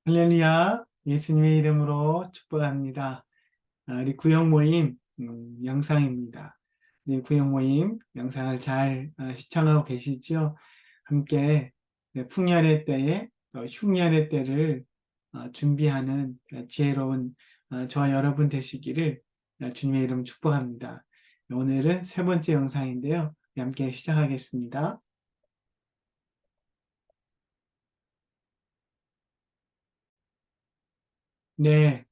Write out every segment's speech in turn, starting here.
할렐루야, 예수님의 이름으로 축복합니다. 우리 구역 모임 영상입니다. 우리 구역 모임 영상을 잘 시청하고 계시죠? 함께 풍년의 때에 또 흉년의 때를 준비하는 지혜로운 저와 여러분 되시기를 주님의 이름 축복합니다. 오늘은 세 번째 영상인데요. 함께 시작하겠습니다. 네,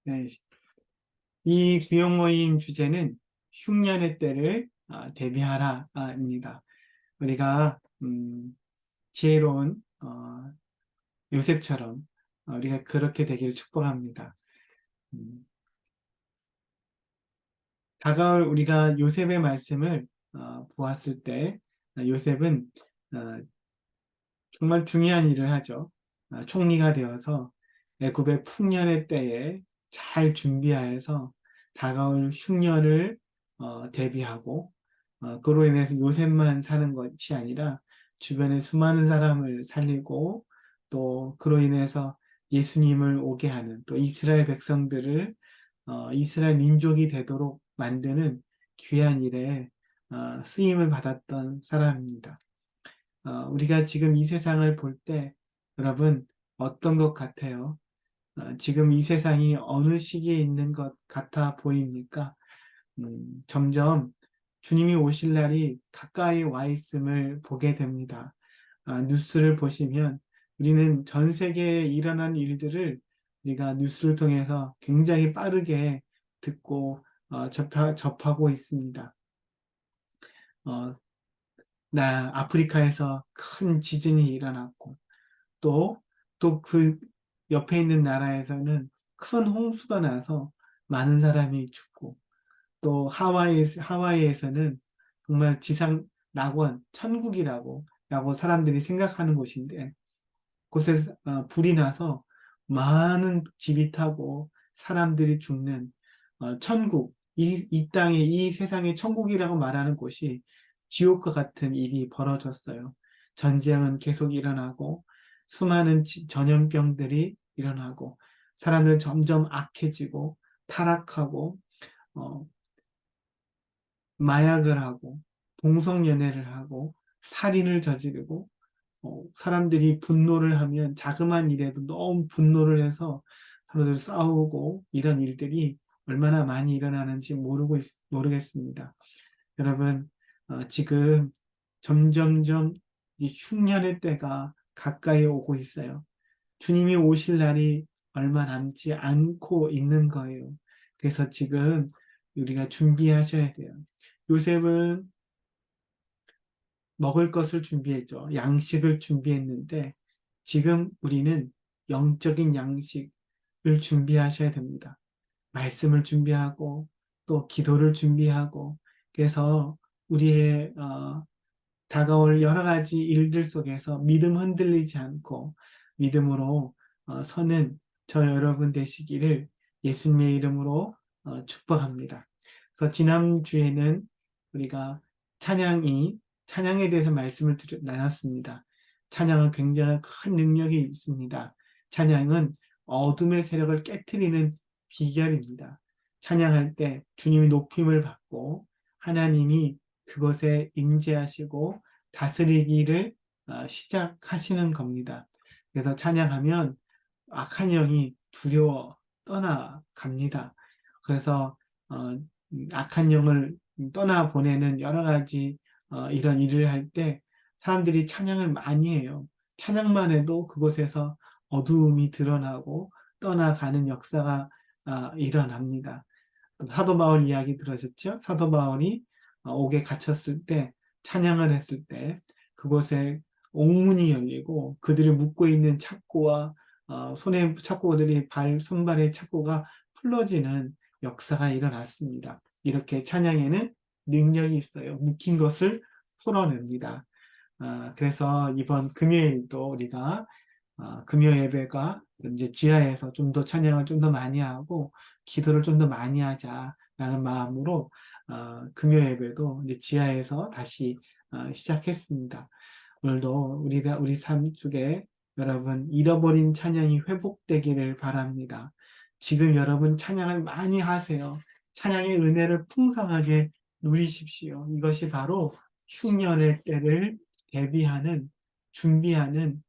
네, 이 구역 모임 주제는 흉년의 때를 대비하라입니다. 우리가 지혜로운 요셉처럼 우리가 그렇게 되기를 축복합니다. 음, 다가올 우리가 요셉의 말씀을 보았을 때 요셉은 어, 정말 중요한 일을 하죠. 총리가 되어서 애굽의 풍년의 때에 잘 준비하여서 다가올 흉년을 대비하고 그로 인해서 요셉만 사는 것이 아니라 주변의 수많은 사람을 살리고 또 그로 인해서 예수님을 오게 하는 또 이스라엘 백성들을 이스라엘 민족이 되도록 만드는 귀한 일에 쓰임을 받았던 사람입니다. 우리가 지금 이 세상을 볼 때 여러분 어떤 것 같아요? 지금 이 세상이 어느 시기에 있는 것 같아 보입니까? 점점 주님이 오실 날이 가까이 와 있음을 보게 됩니다. 뉴스를 보시면 우리는 전 세계에 일어난 일들을 우리가 뉴스를 통해서 굉장히 빠르게 듣고 접하고 있습니다. 어, 아프리카에서 큰 지진이 일어났고 또 그 옆에 있는 나라에서는 큰 홍수가 나서 많은 사람이 죽고 또 하와이에서는 정말 지상 낙원, 라고 사람들이 생각하는 곳인데 곳에 불이 나서 많은 집이 타고 사람들이 죽는 천국, 이 땅에 이 세상의 천국이라고 말하는 곳이 지옥과 같은 일이 벌어졌어요. 전쟁은 계속 일어나고 수많은 전염병들이 일어나고 사람들 점점 악해지고 타락하고 어, 마약을 하고 동성연애를 하고 살인을 저지르고 사람들이 분노를 하면 자그마한 일에도 너무 분노를 해서 서로들 싸우고 이런 일들이 얼마나 많이 일어나는지 모르겠습니다. 여러분, 지금 점점점 이 흉년의 때가 가까이 오고 있어요. 주님이 오실 날이 얼마 남지 않고 있는 거예요. 그래서 지금 우리가 준비하셔야 돼요. 요셉은 먹을 것을 준비했죠. 양식을 준비했는데 지금 우리는 영적인 양식을 준비하셔야 됩니다. 말씀을 준비하고 또 기도를 준비하고 그래서 우리의 다가올 여러 가지 일들 속에서 믿음 흔들리지 않고 믿음으로 서는 저 여러분 되시기를 예수님의 이름으로 축복합니다. 그래서 지난주에는 우리가 찬양에 대해서 말씀을 나눴습니다. 찬양은 굉장히 큰 능력이 있습니다. 찬양은 어둠의 세력을 깨트리는 비결입니다. 찬양할 때 주님이 높임을 받고 하나님이 그것에 임재하시고 다스리기를 시작하시는 겁니다. 그래서 찬양하면 악한 영이 두려워 떠나갑니다. 그래서 악한 영을 떠나보내는 여러 가지 이런 일을 할 때 사람들이 찬양을 많이 해요. 찬양만 해도 그곳에서 어두움이 드러나고 떠나가는 역사가 일어납니다. 사도 바울 이야기 들으셨죠? 사도 바울이 옥에 갇혔을 때 찬양을 했을 때 그곳에 옥문이 열리고 그들이 묶고 있는 착고와 손에 착고들이 손발의 착고가 풀러지는 역사가 일어났습니다. 이렇게 찬양에는 능력이 있어요. 묶인 것을 풀어냅니다. 그래서 이번 금요일도 우리가 금요 예배가 이제 지하에서 좀 더 찬양을 좀 더 많이 하고 기도를 좀 더 많이 하자 라는 마음으로 금요 예배도 이제 지하에서 다시 시작했습니다. 오늘도 우리 삶 속에 여러분 잃어버린 찬양이 회복되기를 바랍니다. 지금 여러분 찬양을 많이 하세요. 찬양의 은혜를 풍성하게 누리십시오. 이것이 바로 흉년의 때를 대비하는 준비하는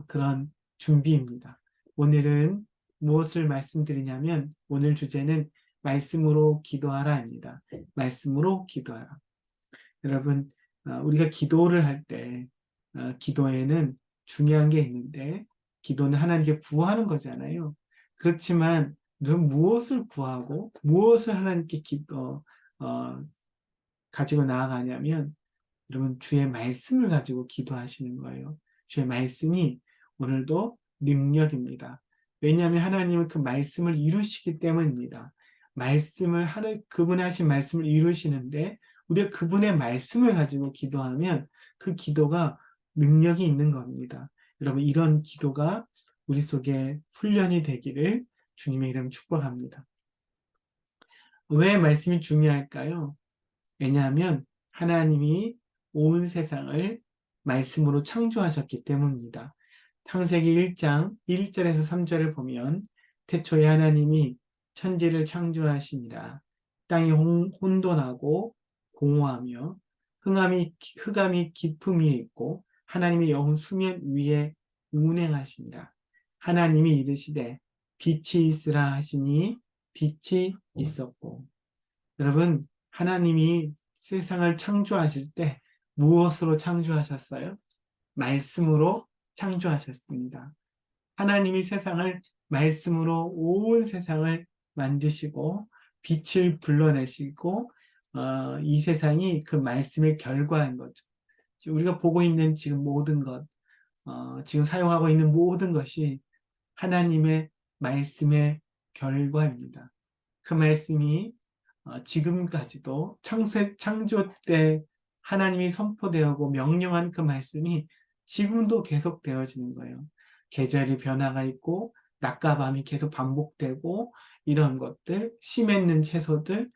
그런 준비입니다. 오늘은 무엇을 말씀드리냐면 오늘 주제는 말씀으로 기도하라입니다. 말씀으로 기도하라. 여러분 우리가 기도를 할 때 기도에는 중요한 게 있는데 기도는 하나님께 구하는 거잖아요. 그렇지만 여러분 무엇을 구하고 무엇을 하나님께 가지고 나아가냐면 여러분 주의 말씀을 가지고 기도하시는 거예요. 주의 말씀이 오늘도 능력입니다. 왜냐하면 하나님은 그 말씀을 이루시기 때문입니다. 그분이 하신 말씀을 이루시는데 우리가 그분의 말씀을 가지고 기도하면 그 기도가 능력이 있는 겁니다. 여러분 이런 기도가 우리 속에 훈련이 되기를 주님의 이름 축복합니다. 왜 말씀이 중요할까요? 왜냐하면 하나님이 온 세상을 말씀으로 창조하셨기 때문입니다. 창세기 1장 1절에서 3절을 보면 태초에 하나님이 천지를 창조하시니라. 땅이 혼돈하고 공허하며 흑암이 깊음 위에 있고 하나님의 영은 수면 위에 운행하시니라. 하나님이 이르시되 빛이 있으라 하시니 빛이 있었고. 여러분 하나님이 세상을 창조하실 때 무엇으로 창조하셨어요? 말씀으로 창조하셨습니다. 하나님이 세상을 말씀으로 온 세상을 만드시고 빛을 불러내시고 이 세상이 그 말씀의 결과인 거죠. 우리가 보고 있는 지금 모든 것, 지금 사용하고 있는 모든 것이 하나님의 말씀의 결과입니다. 그 말씀이 지금까지도 창조 때 하나님이 선포되었고 명령한 그 말씀이 지금도 계속 되어지는 거예요. 계절이 변화가 있고 낮과 밤이 계속 반복되고 이런 것들, 씨 맺는 채소들,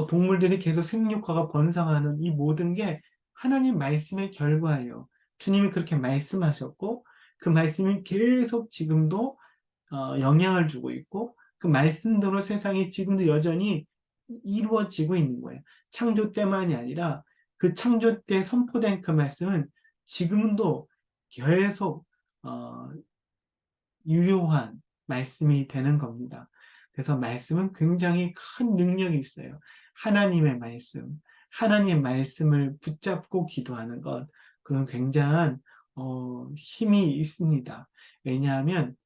동물들이 계속 생육화가 번성하는 이 모든 게 하나님 말씀의 결과예요. 주님이 그렇게 말씀하셨고 그 말씀이 계속 지금도 영향을 주고 있고 그 말씀대로 세상이 지금도 여전히 이루어지고 있는 거예요. 창조 때만이 아니라 그 창조 때 선포된 그 말씀은 지금도 계속 유효한 말씀이 되는 겁니다. 그래서 말씀은 굉장히 큰 능력이 있어요. 하나님의 말씀을 붙잡고 기도하는 것, 그건 굉장한 힘이 있습니다. 왜냐하면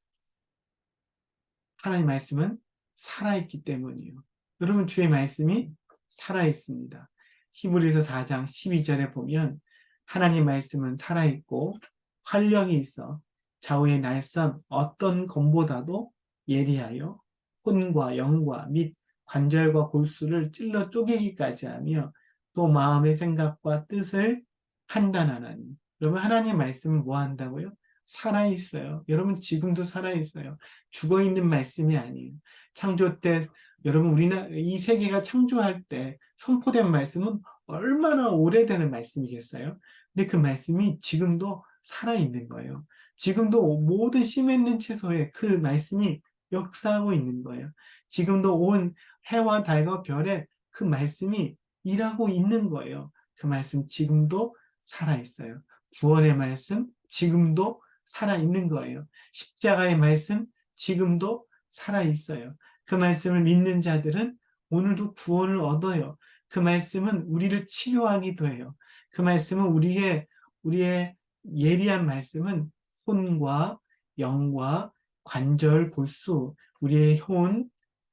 하나님 말씀은 살아있기 때문이에요. 여러분 주의 말씀이 살아있습니다. 히브리서 4장 12절에 보면 하나님 말씀은 살아있고 활력이 있어 좌우의 날선 어떤 검보다도 예리하여 혼과 영과 및 관절과 골수를 찔러 쪼개기까지 하며 또 마음의 생각과 뜻을 판단하나니. 여러분 하나님 말씀은 뭐 한다고요? 살아있어요. 여러분 지금도 살아있어요. 죽어있는 말씀이 아니에요. 창조 때 여러분 이 세계가 창조할 때 선포된 말씀은 얼마나 오래되는 말씀이겠어요? 근데 그 말씀이 지금도 살아있는 거예요. 지금도 모든 씨 맺는 채소에 그 말씀이 역사하고 있는 거예요. 지금도 온 해와 달과 별에 그 말씀이 일하고 있는 거예요. 그 말씀 지금도 살아있어요. 구원의 말씀 지금도 살아있는 거예요. 십자가의 말씀 지금도 살아있어요. 그 말씀을 믿는 자들은 오늘도 구원을 얻어요. 그 말씀은 우리를 치료하기도 해요. 그 말씀은 우리의 예리한 말씀은 혼과 영과 관절, 골수, 우리의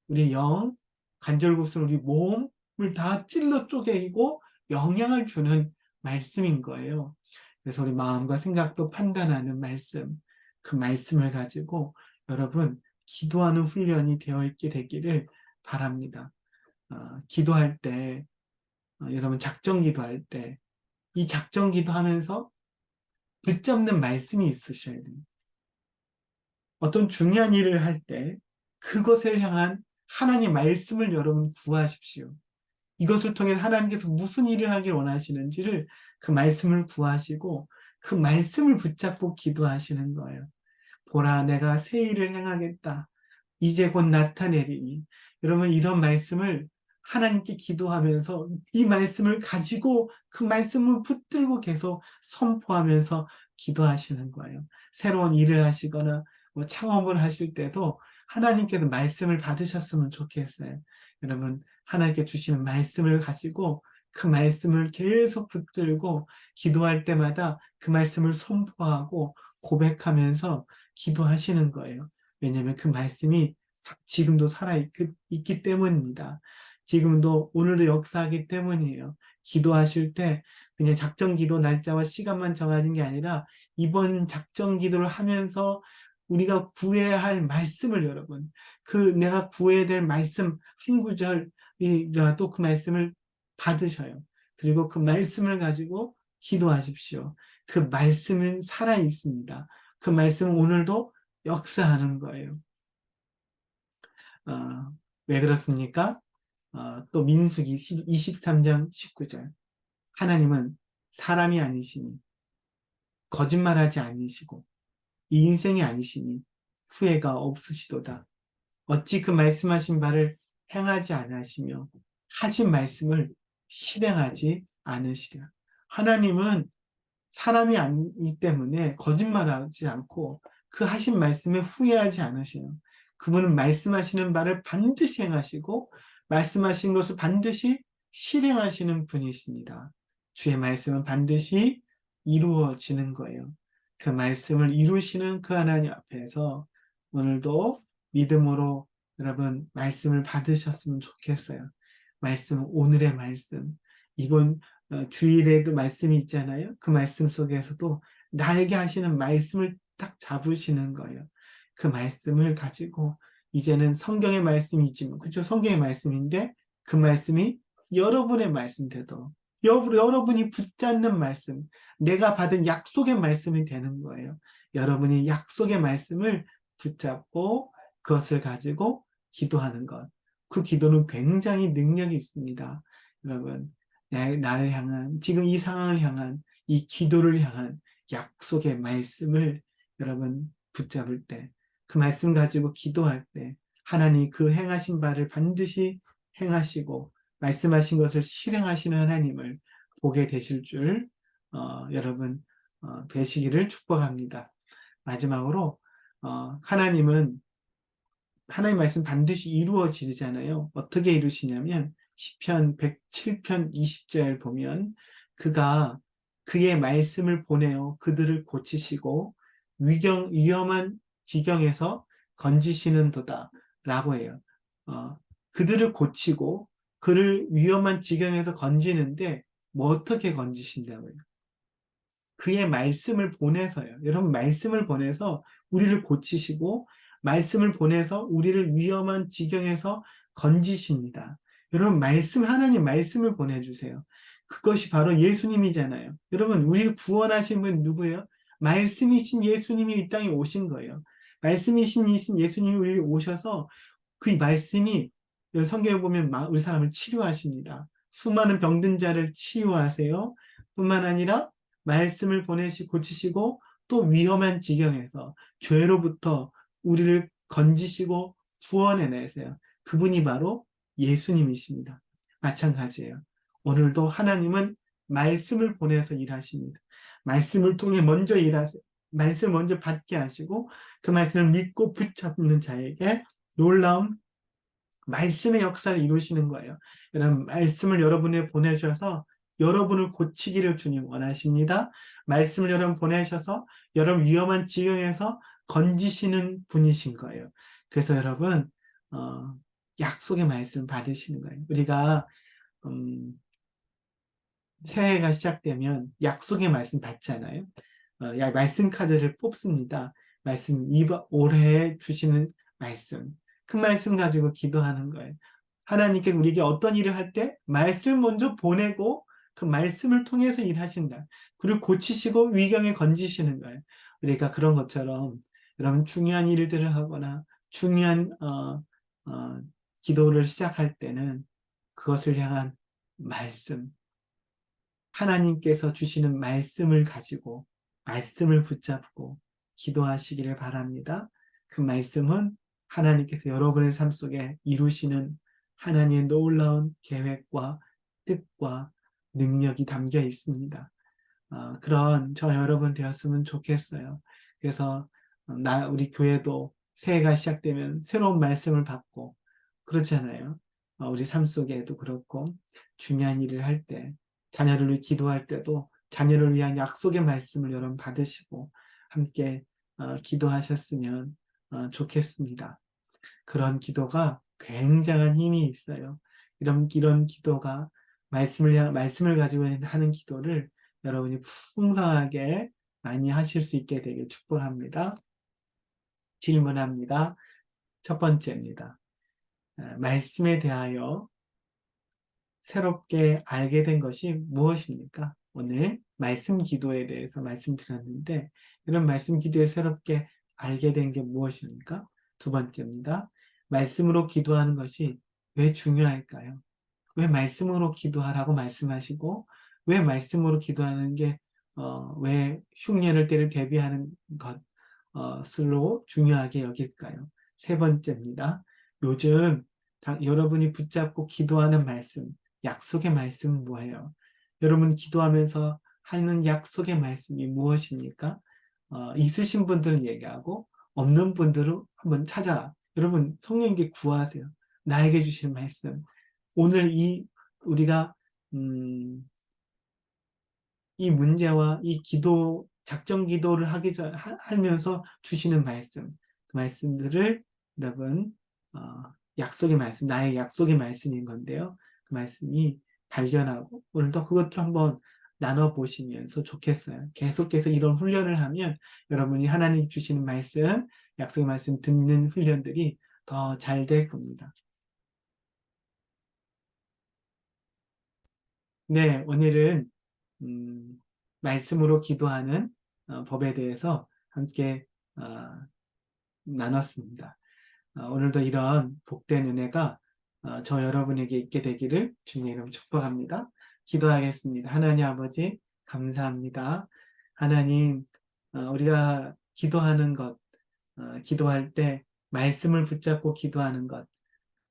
우리의 영, 관절, 골수, 우리 몸을 다 찔러 쪼개고 영향을 주는 말씀인 거예요. 그래서 우리 마음과 생각도 판단하는 말씀, 그 말씀을 가지고 여러분 기도하는 훈련이 되어 있게 되기를 바랍니다. 기도할 때, 여러분 작정 기도할 때, 이 작정 기도하면서 붙잡는 말씀이 있으셔야 됩니다. 어떤 중요한 일을 할 때 그것을 향한 하나님 말씀을 여러분 구하십시오. 이것을 통해 하나님께서 무슨 일을 하길 원하시는지를 그 말씀을 구하시고 그 말씀을 붙잡고 기도하시는 거예요. 보라, 내가 새 일을 행하겠다. 이제 곧 나타내리니. 여러분, 이런 말씀을 하나님께 기도하면서 이 말씀을 가지고 그 말씀을 붙들고 계속 선포하면서 기도하시는 거예요. 새로운 일을 하시거나 뭐 창업을 하실 때도 하나님께서 말씀을 받으셨으면 좋겠어요. 여러분, 하나님께 주시는 말씀을 가지고 그 말씀을 계속 붙들고 기도할 때마다 그 말씀을 선포하고 고백하면서 기도하시는 거예요. 왜냐하면 그 말씀이 지금도 살아있기 때문입니다. 지금도 오늘도 역사하기 때문이에요. 기도하실 때 그냥 작정 기도 날짜와 시간만 정해진 게 아니라 이번 작정 기도를 하면서 우리가 구해야 할 말씀을 여러분, 그 내가 구해야 될 말씀 한 구절이라도 그 말씀을 받으셔요. 그리고 그 말씀을 가지고 기도하십시오. 그 말씀은 살아 있습니다. 그 말씀은 오늘도 역사하는 거예요. 왜 그렇습니까? 또 민수기 23장 19절. 하나님은 사람이 아니시니 거짓말하지 아니시고 이 인생이 아니시니 후회가 없으시도다. 어찌 그 말씀하신 바를 행하지 않으시며 하신 말씀을 실행하지 않으시랴. 하나님은 사람이 아니기 때문에 거짓말하지 않고 그 하신 말씀에 후회하지 않으셔요. 그분은 말씀하시는 바를 반드시 행하시고 말씀하신 것을 반드시 실행하시는 분이십니다. 주의 말씀은 반드시 이루어지는 거예요. 그 말씀을 이루시는 그 하나님 앞에서 오늘도 믿음으로 여러분 말씀을 받으셨으면 좋겠어요. 말씀, 오늘의 말씀. 이건 주일에도 말씀이 있잖아요. 그 말씀 속에서도 나에게 하시는 말씀을 딱 잡으시는 거예요. 그 말씀을 가지고 이제는 성경의 말씀이지만, 그렇죠? 성경의 말씀인데 그 말씀이 여러분의 말씀 되도록 여러분이 붙잡는 말씀, 내가 받은 약속의 말씀이 되는 거예요. 여러분이 약속의 말씀을 붙잡고 그것을 가지고 기도하는 것. 그 기도는 굉장히 능력이 있습니다. 여러분, 나를 향한, 지금 이 상황을 향한, 이 기도를 향한 약속의 말씀을 여러분 붙잡을 때, 그 말씀 가지고 기도할 때, 하나님 그 행하신 바를 반드시 행하시고, 말씀하신 것을 실행하시는 하나님을 보게 되실 줄, 여러분, 되시기를 축복합니다. 마지막으로, 하나님은 하나님 말씀 반드시 이루어지잖아요. 어떻게 이루시냐면 시편 107편 20절 보면 그가 그의 말씀을 보내어 그들을 고치시고 위험한 지경에서 건지시는도다 라고 해요. 그들을 고치고 그를 위험한 지경에서 건지는데 뭐 어떻게 건지신다고요? 그의 말씀을 보내서요. 여러분 말씀을 보내서 우리를 고치시고 말씀을 보내서 우리를 위험한 지경에서 건지십니다. 여러분 하나님 말씀을 보내주세요. 그것이 바로 예수님이잖아요. 여러분 우리를 구원하신 분 누구예요? 말씀이신 예수님이 이 땅에 오신 거예요. 말씀이신 예수님이 우리를 오셔서 그 말씀이 성경에 보면 우리 사람을 치료하십니다. 수많은 병든 자를 치유하세요. 뿐만 아니라 말씀을 고치시고 또 위험한 지경에서 죄로부터 우리를 건지시고 구원해내세요. 그분이 바로 예수님이십니다. 마찬가지예요. 오늘도 하나님은 말씀을 보내서 일하십니다. 말씀을 통해 먼저 일하세요. 말씀을 먼저 받게 하시고 그 말씀을 믿고 붙잡는 자에게 놀라운 말씀의 역사를 이루시는 거예요. 여러분 말씀을 여러분에 보내셔서 여러분을 고치기를 주님 원하십니다. 말씀을 여러분 보내셔서 여러분 위험한 지경에서 건지시는 분이신 거예요. 그래서 여러분 약속의 말씀 받으시는 거예요. 우리가 새해가 시작되면 약속의 말씀 받잖아요. 말씀 카드를 뽑습니다. 올해 주시는 말씀. 그 말씀 가지고 기도하는 거예요. 하나님께서 우리에게 어떤 일을 할 때 말씀을 먼저 보내고 그 말씀을 통해서 일하신다. 그리고 고치시고 위경에 건지시는 거예요. 우리가 그런 것처럼 여러분 중요한 일들을 하거나 중요한 기도를 시작할 때는 그것을 향한 말씀, 하나님께서 주시는 말씀을 가지고 말씀을 붙잡고 기도하시기를 바랍니다. 그 말씀은 하나님께서 여러분의 삶 속에 이루시는 하나님의 놀라운 계획과 뜻과 능력이 담겨 있습니다. 그런 저 여러분 되었으면 좋겠어요. 그래서 우리 교회도 새해가 시작되면 새로운 말씀을 받고 그렇잖아요. 우리 삶 속에도 그렇고 중요한 일을 할 때, 자녀를 위해 기도할 때도 자녀를 위한 약속의 말씀을 여러분 받으시고 함께 기도하셨으면 좋겠습니다. 그런 기도가 굉장한 힘이 있어요. 이런 기도가 말씀을 가지고 하는 기도를 여러분이 풍성하게 많이 하실 수 있게 되길 축복합니다. 질문합니다. 첫 번째입니다. 말씀에 대하여 새롭게 알게 된 것이 무엇입니까? 오늘 말씀 기도에 대해서 말씀드렸는데 이런 말씀 기도에 새롭게 알게 된 게 무엇입니까? 두 번째입니다. 말씀으로 기도하는 것이 왜 중요할까요? 왜 말씀으로 기도하라고 말씀하시고 왜 말씀으로 기도하는 게 왜 흉년을 때를 대비하는 것으로 중요하게 여길까요? 세 번째입니다. 요즘 여러분이 붙잡고 기도하는 말씀, 약속의 말씀은 뭐예요? 여러분 기도하면서 하는 약속의 말씀이 무엇입니까? 있으신 분들은 얘기하고 없는 분들은 한번 여러분 성령께 구하세요. 나에게 주신 말씀. 오늘 우리가 이 문제와 이 작정 기도를 하면서 주시는 말씀, 그 말씀들을 여러분, 약속의 말씀, 나의 약속의 말씀인 건데요. 그 말씀이 발견하고 오늘도 그것도 한번 나눠보시면서 좋겠어요. 계속해서 이런 훈련을 하면 여러분이 하나님 주시는 말씀, 약속의 말씀 듣는 훈련들이 더 잘 될 겁니다. 네, 오늘은 말씀으로 기도하는 법에 대해서 함께 나눴습니다. 오늘도 이런 복된 은혜가 저 여러분에게 있게 되기를 주님의 이름 축복합니다. 기도하겠습니다. 하나님 아버지 감사합니다. 하나님 우리가 기도하는 것, 기도할 때 말씀을 붙잡고 기도하는 것,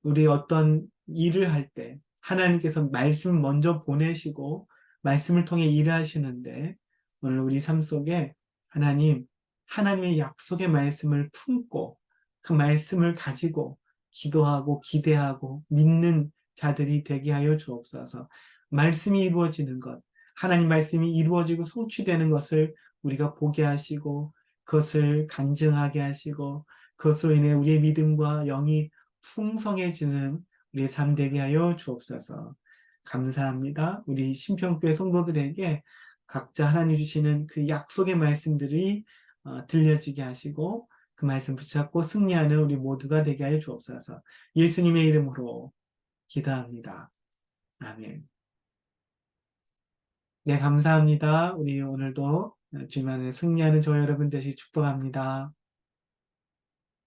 우리 어떤 일을 할 때 하나님께서 말씀을 먼저 보내시고 말씀을 통해 일을 하시는데 오늘 우리 삶 속에 하나님의 약속의 말씀을 품고 그 말씀을 가지고 기도하고 기대하고 믿는 자들이 되게 하여 주옵소서. 말씀이 이루어지는 것, 하나님 말씀이 이루어지고 성취되는 것을 우리가 보게 하시고 그것을 간증하게 하시고 그것으로 인해 우리의 믿음과 영이 풍성해지는 우리의 삶 되게 하여 주옵소서. 감사합니다. 우리 신평교회 성도들에게 각자 하나님 주시는 그 약속의 말씀들이 들려지게 하시고 그 말씀 붙잡고 승리하는 우리 모두가 되게 하여 주옵소서. 예수님의 이름으로 기도합니다. 아멘. 네, 감사합니다. 우리 오늘도 주님 안에 승리하는 저 여러분 되시기 축복합니다.